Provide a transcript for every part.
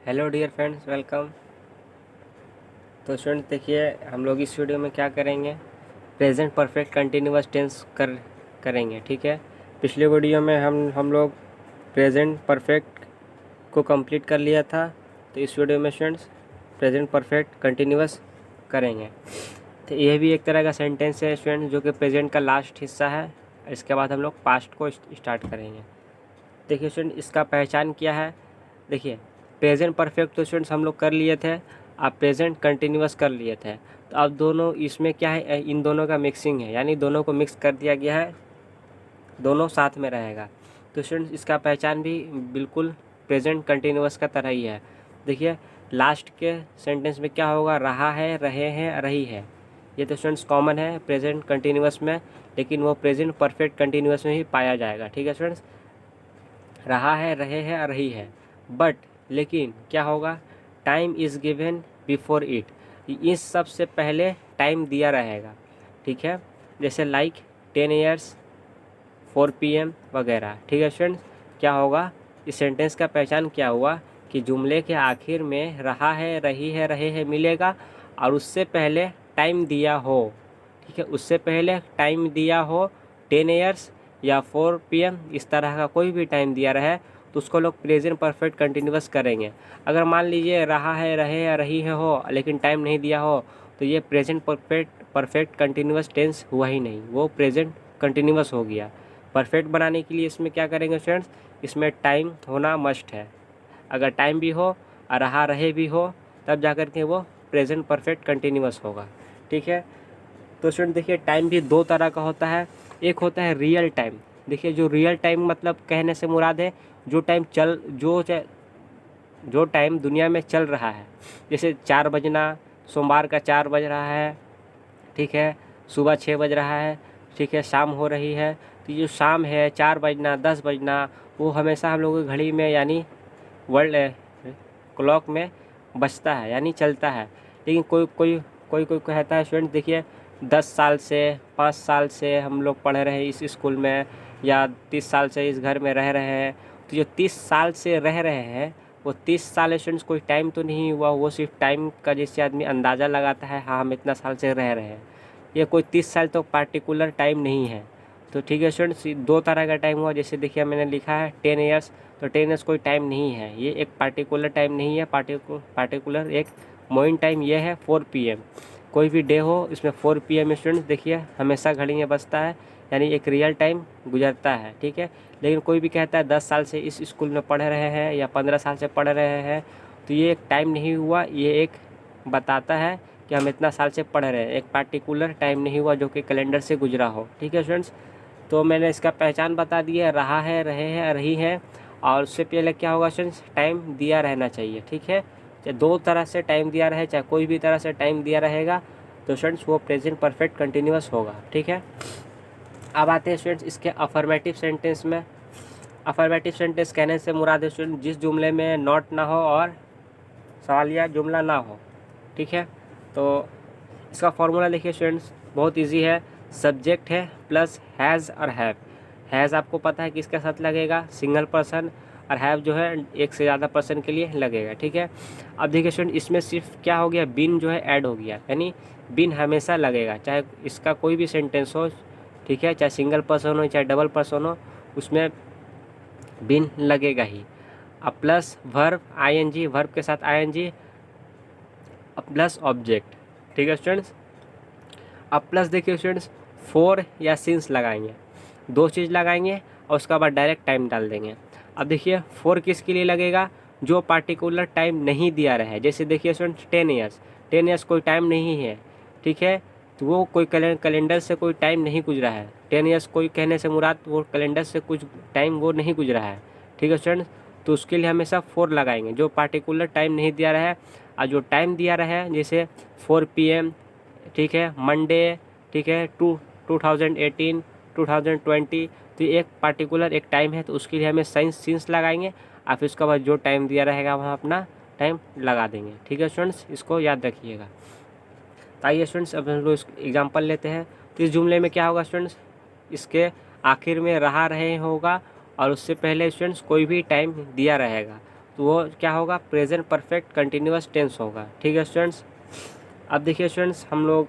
Hello dear friends, welcome. तो students देखिए, हम लोग इस वीडियो में क्या करेंगे, प्रेजेंट परफेक्ट कंटिन्यूअस टेंस करेंगे। ठीक है। पिछले वीडियो में हम लोग प्रेजेंट परफेक्ट को कंप्लीट कर लिया था। तो इस वीडियो में स्टूडेंट्स प्रेजेंट परफेक्ट कंटिन्यूअस करेंगे। तो यह भी एक तरह का सेंटेंस है स्टूडेंट्स, जो कि प्रेजेंट का लास्ट हिस्सा है। इसके बाद हम लोग पास्ट को स्टार्ट करेंगे। देखिए स्टूडेंट, इसका पहचान क्या है। देखिए, प्रेजेंट परफेक्ट तो स्टूडेंट्स हम लोग कर लिए थे, आप प्रेजेंट कंटिन्यूअस कर लिए थे। तो अब दोनों इसमें क्या है, इन दोनों का मिक्सिंग है, यानी दोनों को मिक्स कर दिया गया है, दोनों साथ में रहेगा। तो स्टूडेंट्स इसका पहचान भी बिल्कुल प्रेजेंट कंटिन्यूअस का तरह ही है। देखिए, लास्ट के सेंटेंस में क्या होगा, रहा है, रहे हैं, रही है। ये तो स्टूडेंट्स कॉमन है प्रेजेंट कंटिन्यूअस में, लेकिन वो प्रेजेंट परफेक्ट कंटिन्यूअस में ही पाया जाएगा। ठीक है स्टूडेंट्स, रहा है, रहे हैं, रही है। बट लेकिन क्या होगा, time is given before it, इस सब से पहले टाइम दिया रहेगा। ठीक है, जैसे लाइक 10 ईयर्स, 4 PM वगैरह। ठीक है स्टूडेंट्स, क्या होगा, इस सेंटेंस का पहचान क्या हुआ कि जुमले के आखिर में रहा है, रही है, रहे हैं मिलेगा, और उससे पहले टाइम दिया हो। ठीक है, उससे पहले टाइम दिया हो, 10 ईयर्स या 4 PM, इस तरह का कोई भी टाइम दिया रहे तो उसको लोग प्रेजेंट परफेक्ट कंटिन्यूअस करेंगे। अगर मान लीजिए रहा है, रहे या रही है हो, लेकिन टाइम नहीं दिया हो, तो ये प्रेजेंट परफेक्ट कंटिन्यूअस टेंस हुआ ही नहीं, वो प्रेजेंट कंटिन्यूअस हो गया। परफेक्ट बनाने के लिए इसमें क्या करेंगे स्टूडेंट्स, इसमें टाइम होना मस्ट है। अगर टाइम भी हो और रहा रहे भी हो, तब जा कर के वो प्रेजेंट परफेक्ट कंटिन्यूअस होगा। ठीक है। तो स्टूडेंट देखिए, टाइम भी दो तरह का होता है। एक होता है रियल टाइम। देखिए, जो रियल टाइम मतलब कहने से मुराद है जो टाइम जो टाइम दुनिया में चल रहा है। जैसे 4 बजना, सोमवार का 4 बज रहा है, ठीक है, सुबह 6 बज रहा है, ठीक है, शाम हो रही है। तो ये जो शाम है, 4 बजना, 10 बजना, वो हमेशा हम लोगों की घड़ी में यानी वर्ल्ड क्लॉक में बजता है, यानी चलता है। लेकिन कोई कहता है स्टूडेंट, देखिए 10 साल से, 5 साल से हम लोग पढ़ रहे हैं इस स्कूल में, या 30 साल से इस घर में रह रहे हैं। तो जो 30 साल से रह रहे हैं, वो 30 साल स्टूडेंट्स कोई टाइम तो नहीं हुआ, वो सिर्फ टाइम का जैसे आदमी अंदाज़ा लगाता है, हाँ हम इतना साल से रह रहे हैं। ये कोई 30 साल तो पार्टिकुलर टाइम नहीं है। तो ठीक है स्टूडेंट्स, दो तरह का टाइम हुआ। जैसे देखिए मैंने लिखा है 10 ईयर्स, तो 10 ईयर्स कोई टाइम नहीं है, ये एक पार्टिकुलर टाइम नहीं है। पार्टिकुलर एक मोइन टाइम ये है 4 PM। कोई भी डे हो, इसमें 4 PM स्टूडेंट्स देखिए हमेशा घड़ी में बजता है, यानी एक रियल टाइम गुजरता है। ठीक है। लेकिन कोई भी कहता है 10 साल से इस स्कूल में पढ़ रहे हैं या 15 साल से पढ़ रहे हैं, तो ये एक टाइम नहीं हुआ, ये एक बताता है कि हम इतना साल से पढ़ रहे हैं, एक पार्टिकुलर टाइम नहीं हुआ जो कि कैलेंडर से गुजरा हो। ठीक है स्टूडेंट्स, तो मैंने इसका पहचान बता दिया, रहा है, रहे हैं, रही है। और उससे पहले क्या होगा स्टूडेंट्स, टाइम दिया रहना चाहिए। ठीक है, चाहे दो तरह से टाइम दिया रहे, चाहे कोई भी तरह से टाइम दिया रहेगा, तो स्टूडेंट्स वो प्रेजेंट परफेक्ट कंटिन्यूअस होगा। ठीक है। अब आते हैं स्टूडेंट्स इसके अफर्मेटिव सेंटेंस में। अफर्मेटिव सेंटेंस कहने से मुराद है स्टूडेंट जिस जुमले में नॉट ना हो और सवालिया जुमला ना हो। ठीक है। तो इसका फॉर्मूला देखिए स्टूडेंट्स, बहुत इजी है। सब्जेक्ट है प्लस हैज़ और हैव। हैज़ आपको पता है किसके साथ लगेगा, सिंगल पर्सन, और हैव जो है एक से ज़्यादा पर्सन के लिए लगेगा। ठीक है। अब देखिए स्टूडेंट, इसमें सिर्फ क्या हो गया, बीन जो है ऐड हो गया, यानी बीन हमेशा लगेगा, चाहे इसका कोई भी सेंटेंस हो। ठीक है, चाहे सिंगल पर्सन हो चाहे डबल पर्सन हो, उसमें बीन लगेगा ही। अब प्लस वर्ब ING, वर्ब के साथ ING, प्लस ऑब्जेक्ट। ठीक है स्टूडेंट्स। अब प्लस देखिए स्टूडेंट्स, फोर या सिंस लगाएंगे, दो चीज़ लगाएंगे और उसके बाद डायरेक्ट टाइम डाल देंगे। अब देखिए फोर किसके लिए लगेगा, जो पार्टिकुलर टाइम नहीं दिया रहा है। जैसे देखिए स्टूडेंट्स 10 ईयर्स, 10 ईयर्स कोई टाइम नहीं है। ठीक है, तो वो कोई कैलेंडर से कोई टाइम नहीं गुजरा है। 10 ईयर्स कोई कहने से मुराद वो कैलेंडर से कुछ टाइम वो नहीं गुजरा है। ठीक है स्टूडेंट्स, तो उसके लिए हमेशा 4 लगाएंगे, जो पार्टिकुलर टाइम नहीं दिया रहा है। और जो टाइम दिया रहा है, जैसे 4 PM, ठीक है, मंडे, ठीक है, 2018, 2020, तो एक पार्टिकुलर एक टाइम है, तो उसके लिए हमें सिंस लगाएंगे। और फिर उसके बाद जो टाइम दिया रहेगा वहाँ अपना टाइम लगा देंगे। ठीक है स्टूडेंट्स, इसको याद रखिएगा। तो आइए स्टूडेंट्स, अब हम लोग एग्जाम्पल लेते हैं। तो इस जुमले में क्या होगा स्टूडेंट्स, इसके आखिर में रहा रहे होगा, और उससे पहले स्टूडेंट्स कोई भी टाइम दिया रहेगा। तो वो क्या होगा, प्रेजेंट परफेक्ट कंटिन्यूअस टेंस होगा। ठीक है स्टूडेंट्स। अब देखिए स्टूडेंट्स, हम लोग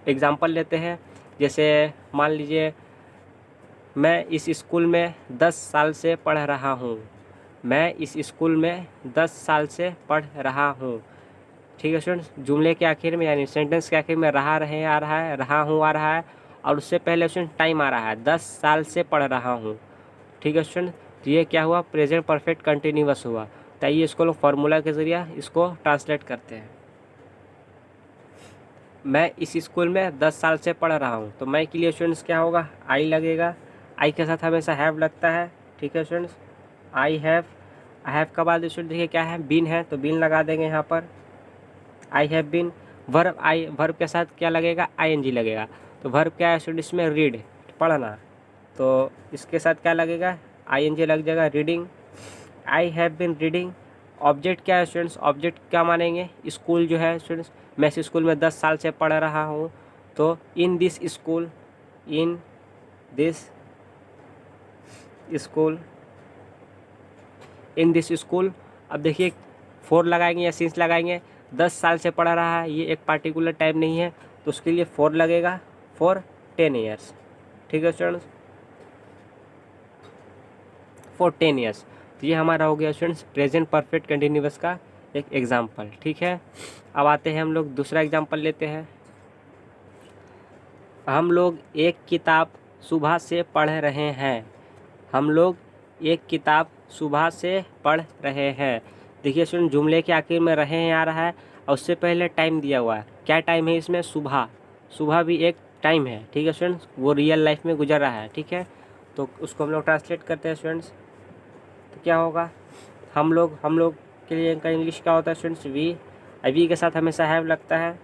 एग्जांपल लेते हैं। जैसे मान लीजिए मैं इस स्कूल में 10 साल से पढ़ रहा हूँ। मैं इस स्कूल में 10 साल से पढ़ रहा हूँ। ठीक है स्टूडेंट्स। जुमले के आखिर में यानी सेंटेंस के आखिर में रहा, रहे आ रहा है, रहा हूँ आ रहा है, और उससे पहले स्टूडेंट टाइम आ रहा है, 10 साल से पढ़ रहा हूँ। ठीक है स्टूडेंट। तो ये क्या हुआ, प्रेजेंट परफेक्ट कंटिन्यूअस हुआ। तो आइए इसको लोग फार्मूला के ज़रिए इसको ट्रांसलेट करते हैं। मैं इस स्कूल में 10 साल से पढ़ रहा हूँ, तो मैं के लिए स्टूडेंट्स क्या होगा, आई लगेगा। आई के साथ हमेशा हैव लगता है। ठीक है स्टूडेंट्स। आई हैव का बाद स्टूडेंट देखिए क्या है, बीन है, तो बीन लगा देंगे यहाँ पर। आई हैव बीन। वर्ब के साथ क्या लगेगा, आईएनजी लगेगा। तो वर्ब क्या है स्टूडेंट इसमें, रीड, पढ़ना, तो इसके साथ क्या लगेगा, आईएनजी लग जाएगा, reading. I have been reading. Object क्या है स्टूडेंट्स, ऑब्जेक्ट क्या मानेंगे, स्कूल जो है स्टूडेंट्स। मैं इस स्कूल में 10 साल से पढ़ रहा हूँ, तो इन this school, in this school, in this school. अब देखिए 4 लगाएंगे या सिंस लगाएंगे, 10 साल से पढ़ रहा है, ये एक पार्टिकुलर टाइम नहीं है, तो उसके लिए 4 लगेगा, फॉर 10 ईयर्स। ठीक है स्टूडेंट्स, फॉर 10 ईयर्स। तो ये हमारा हो गया स्टूडेंट्स प्रेजेंट परफेक्ट कंटिन्यूअस का एक एग्जाम्पल। ठीक है। अब आते हैं हम लोग दूसरा एग्जाम्पल लेते हैं। हम लोग एक किताब सुबह से पढ़ रहे हैं। हम लोग एक किताब सुबह से पढ़ रहे हैं। देखिए स्टूडेंट, जुमले के आखिर में रहे हैं आ रहा है, और उससे पहले टाइम दिया हुआ है। क्या टाइम है इसमें, सुबह। सुबह भी एक टाइम है। ठीक है स्टूडेंट्स, वो रियल लाइफ में गुजर रहा है। ठीक है, तो उसको हम लोग ट्रांसलेट करते हैं स्टूडेंट्स। तो क्या होगा, हम लोग के लिए इनका इंग्लिश क्या होता है स्टूडेंट्स, वी के साथ हमेशा हैव लगता है।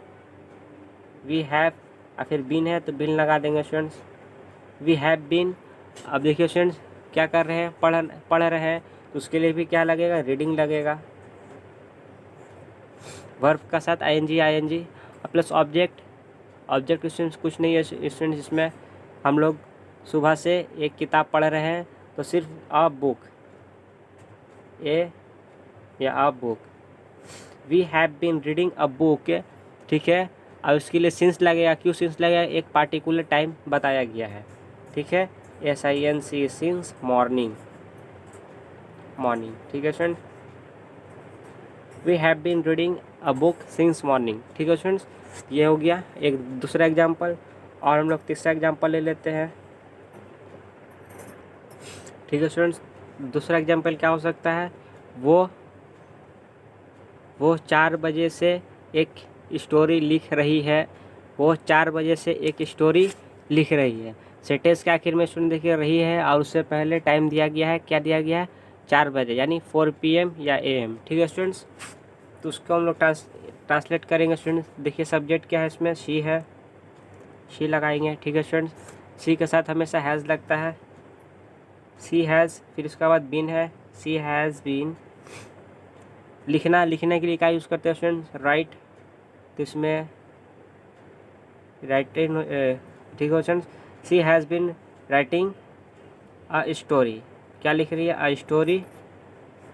वी हैव, और फिर बीन है तो बीन लगा देंगे स्टूडेंट्स। We have been. अब देखिए स्टूडेंट्स क्या कर रहे हैं, पढ़ रहे हैं, तो उसके लिए भी क्या लगेगा, रीडिंग लगेगा। वर्ब का साथ आईएनजी प्लस ऑब्जेक्ट स्टूडेंट्स कुछ नहीं है स्टूडेंट्स इसमें। हम लोग सुबह से एक किताब पढ़ रहे हैं, तो सिर्फ अ बुक, ए या a book. We have been reading a book. ठीक है। और उसके लिए सिंस लगेगा। क्यों सिंस लगेगा, एक पार्टिकुलर टाइम बताया गया है। ठीक है, SINC, सिंस मॉर्निंग। ठीक है student. We have been reading a book since morning. ठीक है स्टूडेंट्स, ये हो गया एक दूसरा एग्जाम्पल। और हम लोग तीसरा एग्जाम्पल ले लेते हैं। ठीक है स्टूडेंट्स, दूसरा एग्जाम्पल क्या हो सकता है, वो 4 बजे से एक स्टोरी लिख रही है। वो 4 बजे से एक स्टोरी लिख रही है। सेंटेंस के आखिर में स्टूडेंट देखिए रही है, और उससे पहले टाइम दिया गया है। क्या दिया गया है, 4 बजे, यानी 4 PM या AM। ठीक है स्टूडेंट्स, तो उसको हम लोग ट्रांसलेट करेंगे स्टूडेंट्स। देखिए सब्जेक्ट क्या है इसमें, शी है, शी लगाएंगे। ठीक है स्टूडेंट्स, सी के साथ हमेशा हैज़ लगता है। सी हैज़, फिर उसके बाद बीन है, सी हैज़ बीन। लिखने के लिए क्या यूज़ करते हैं स्टूडेंट्स, राइट। तो इसमें राइटिंग, ठीक है students, she has been writing a story. क्या लिख रही है, अ स्टोरी।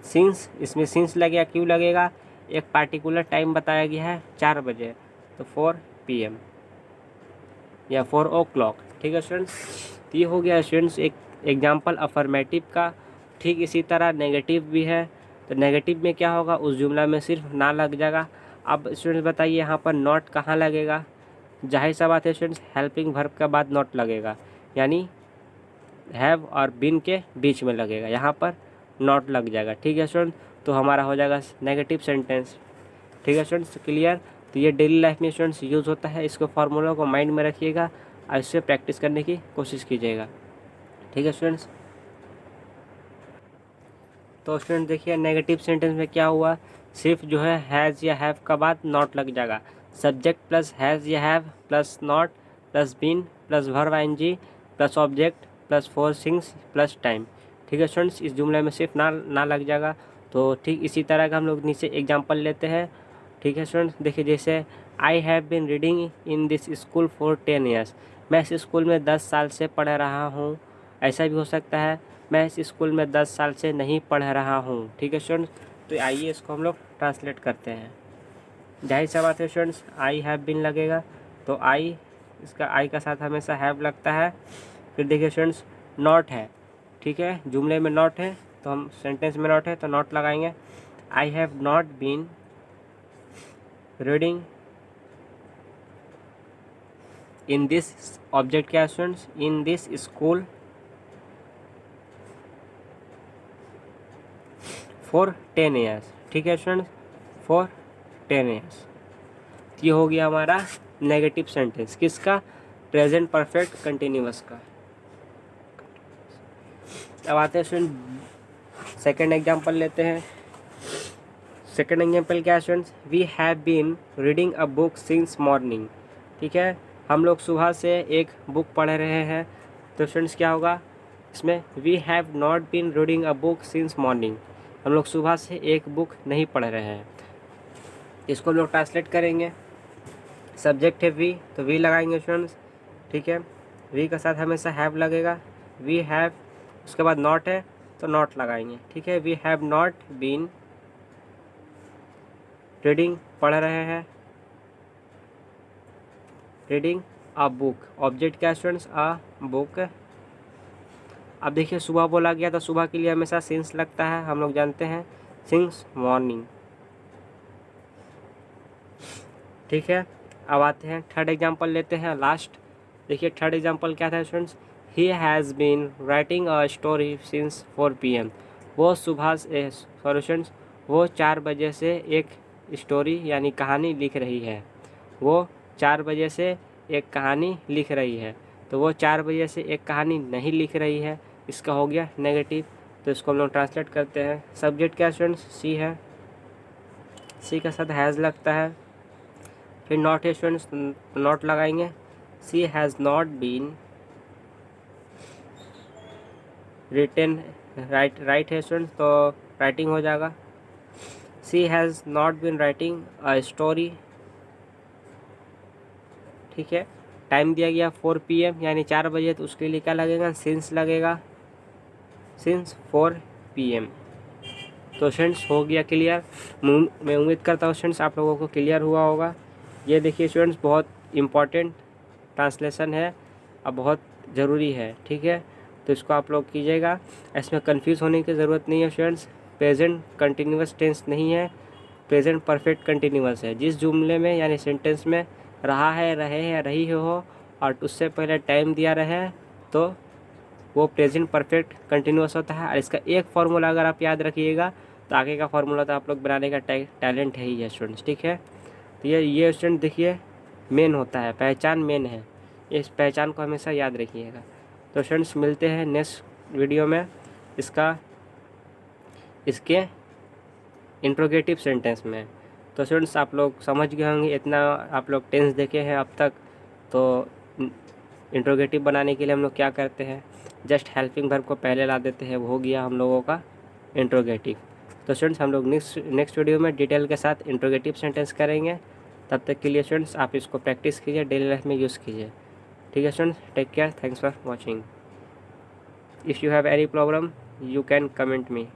सिंस, इसमें सिंस लगेगा। क्यों लगेगा, एक पार्टिकुलर टाइम बताया गया है, 4 बजे, तो 4 PM या 4 o'clock। ठीक है स्टूडेंट्स, तो ये हो गया स्टूडेंट्स एक एग्जाम्पल अफर्मेटिव का। ठीक इसी तरह नेगेटिव भी है। तो नेगेटिव में क्या होगा, उस जुमला में सिर्फ ना लग जाएगा। अब स्टूडेंट्स बताइए यहाँ पर नॉट कहाँ लगेगा। जाहिर सा बात है स्टूडेंट्स, हेल्पिंग वर्ब के बाद नॉट लगेगा, यानी हैव और बीन के बीच में लगेगा, यहाँ पर नॉट लग जाएगा। ठीक है स्टूडेंट, तो हमारा हो जाएगा नेगेटिव सेंटेंस। ठीक है स्टूडेंट्स, क्लियर। तो ये डेली लाइफ में स्टूडेंट्स यूज़ होता है। इसको फार्मूला को माइंड में रखिएगा और इससे प्रैक्टिस करने की कोशिश कीजिएगा। ठीक है स्टूडेंट्स, तो स्टूडेंट देखिए नेगेटिव सेंटेंस में क्या हुआ, सिर्फ जो है हैज़ या हैव का बाद नॉट लग जाएगा। सब्जेक्ट प्लस हैज़ या have plus not plus been plus verb ING plus object plus 4 things plus time. ठीक है स्टूडेंट्स, इस जुमले में सिर्फ ना लग जाएगा। तो ठीक इसी तरह का हम लोग नीचे एग्जाम्पल लेते हैं। ठीक है स्टूडेंट्स, देखिए जैसे I have been reading in this school for 10 years. मैं इस स्कूल में 10 साल से पढ़ रहा हूँ। ऐसा भी हो सकता है, मैं इस स्कूल में 10 साल से नहीं पढ़ रहा हूँ। ठीक है स्टूडेंट्स, तो आइए इसको हम लोग ट्रांसलेट करते हैं। जाहिर सा बात है स्टूडेंट्स, आई हैव बीन लगेगा, तो आई, इसका आई का साथ हमेशा हैव लगता है। फिर देखिए स्टूडेंट्स, नॉट है, ठीक है, जुमले में नॉट है तो हम सेंटेंस में नॉट है तो नॉट लगाएंगे। I have not been reading in this, object क्या है students, in this school for 10 years. ठीक है स्टूडेंट्स, फॉर 10 ईयर्स। ये हो गया हमारा नेगेटिव सेंटेंस, किसका, प्रेजेंट परफेक्ट कंटिन्यूअस का। अब आते हैं स्टूडेंट सेकेंड एग्जाम्पल लेते हैं। सेकेंड एग्जाम्पल क्या है students, we have been reading a book since morning. ठीक है, हम लोग सुबह से एक बुक पढ़ रहे हैं। तो स्टूडेंट्स क्या होगा इसमें, we have not been reading a book since morning, हम लोग सुबह से एक बुक नहीं पढ़ रहे हैं। इसको हम लोग ट्रांसलेट करेंगे। सब्जेक्ट है वी, तो वी लगाएंगे स्टूडेंट्स। ठीक है, वी का साथ हमेशा हैव लगेगा, वी हैव, उसके बाद नॉट है तो नॉट लगाएंगे। ठीक है, we have not been reading, पढ़ रहे हैं, रीडिंग अ बुक, ऑब्जेक्ट क्या स्टूडेंट्स, अ बुक। अब देखिए सुबह बोला गया तो सुबह के लिए हमेशा सिंस लगता है, हम लोग जानते हैं, सिंस मॉर्निंग। ठीक है, अब आते हैं थर्ड एग्जाम्पल लेते हैं लास्ट। देखिए थर्ड एग्जाम्पल क्या था students, he has been writing a story since 4 PM। वो सुबह से, सॉरी स्टूडेंट्स, वो 4 बजे से एक स्टोरी यानी कहानी लिख रही है। वो 4 बजे से एक कहानी लिख रही है, तो वो 4 बजे से एक कहानी नहीं लिख रही है, इसका हो गया नेगेटिव। तो इसको हम लोग ट्रांसलेट करते हैं। सब्जेक्ट क्या स्टूडेंट्स, सी है, सी के साथ हैज़ लगता है। फिर नॉट है स्टूडेंट्स, नॉट लगाएंगे, she has not been written, right है स्टूडेंट्स तो राइटिंग हो जाएगा। She has not been writing a story. ठीक है, टाइम दिया गया 4 PM यानी 4 बजे, तो उसके लिए क्या लगेगा, सिंस लगेगा, सिंस 4 PM। तो स्टूडेंट्स हो गया क्लियर। मैं उम्मीद करता हूँ स्टूडेंट्स आप लोगों को क्लियर हुआ होगा। ये देखिए स्टूडेंट्स बहुत इम्पॉर्टेंट ट्रांसलेशन है और बहुत ज़रूरी है। ठीक है, तो इसको आप लोग कीजिएगा, इसमें कंफ्यूज होने की ज़रूरत नहीं है स्टूडेंट्स। प्रेजेंट कंटिन्यूअस टेंस नहीं है, प्रेजेंट परफेक्ट कंटिन्यूअस है। जिस जुमले में यानी सेंटेंस में रहा है, रहे हैं, रही हो और उससे पहले टाइम दिया रहे तो वो प्रेजेंट परफेक्ट कंटिन्यूअस होता है। और इसका एक फार्मूला अगर आप याद रखिएगा तो आगे का फार्मूला तो आप लोग बनाने का टैलेंट है ही है स्टूडेंट्स। ठीक है, तो ये स्टूडेंट देखिए मेन होता है, पहचान मेन है, इस पहचान को हमेशा याद रखिएगा। तो स्टूडेंट्स मिलते हैं नेक्स्ट वीडियो में इसके इंट्रोगेटिव सेंटेंस में। तो स्टूडेंट्स आप लोग समझ गए होंगे, इतना आप लोग टेंस देखे हैं अब तक। तो इंट्रोगेटिव बनाने के लिए हम लोग क्या करते हैं, जस्ट हेल्पिंग वर्ब को पहले ला देते हैं, वो हो गया हम लोगों का इंट्रोगेटिव। तो स्टूडेंट्स हम लोग नेक्स्ट वीडियो में डिटेल के साथ इंट्रोगेटिव सेंटेंस करेंगे। तब तक के लिए स्टूडेंट्स आप इसको प्रैक्टिस कीजिए, डेली लाइफ में यूज़ कीजिए। ठीक है students, take care, thanks for watching. If you have any problem you can comment me.